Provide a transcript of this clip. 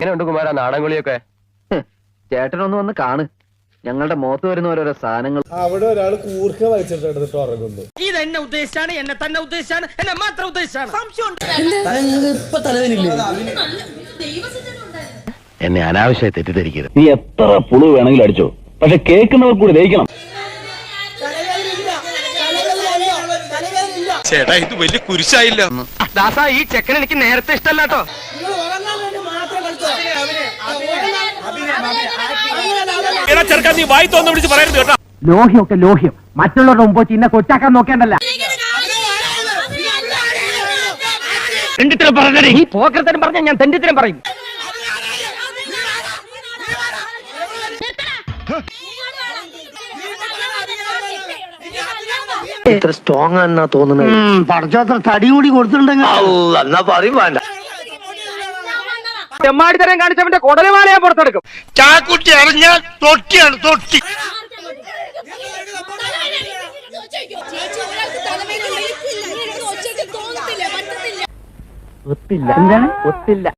എങ്ങനെയുണ്ട് കുമാരാ നാടൻകുളിയൊക്കെ? ചേട്ടനൊന്ന് വന്ന് കാണ്. ഞങ്ങളുടെ മുഖത്ത് വരുന്ന ഓരോരോ സാധനങ്ങൾ. അവിടെ ഒരാൾ കൂർക്ക വലിച്ചിട്ട് ഉറങ്ങുന്നു. ഇതെന്നെ ഉദ്ദേശിച്ചാണ്, എന്നെ തന്നെ ഉദ്ദേശിച്ചാണ്, എന്നെ മാത്രം ഉദ്ദേശിച്ചാണ്. എന്നെ അനാവശ്യമായി തെറ്റിദ്ധരിക്കരുത്. നീ എത്ര പുളു വേണമെങ്കിലും അടിച്ചോ, പക്ഷെ കേൾക്കുന്നവർ കൂടി ദഹിക്കണം. ചേട്ടാ ഇത് വലിയ കുരിശായില്ല. ദാസാ ഈ ചെക്കൻ എനിക്ക് നേരത്തെ ഇഷ്ടമല്ലാട്ടോ. ചെറുക്കാൻ നീ വായി തോന്നു വിളിച്ച് പറയരുത് കേട്ടോ. ലോഹ്യമൊക്കെ ലോഹ്യം, മറ്റുള്ളവരുടെ മുമ്പ് ചിന്ന കൊച്ചാക്കാൻ നോക്കേണ്ടല്ല. ഈ പോക്കരത്തരം പറഞ്ഞ ഞാൻ തെണ്ടിത്തരം പറയും. ഇത്ര സ്ട്രോങ് ആണെന്നാ തോന്നുന്നത്. പഠിച്ചോത്ര തടി കൂടി കൊടുത്തിട്ടുണ്ടെങ്കിൽ എന്നാ പറയും വേണ്ട. തെമ്മാടിത്തരം കാണിച്ചവന്റെ കൊടലുമാല ഞാൻ പുറത്തെടുക്കും. ചാക്കുട്ടി അറിഞ്ഞാൽ തൊട്ടിയാണ് തൊട്ടി. ഒത്തില്ല. എന്താണ് ഒത്തില്ല?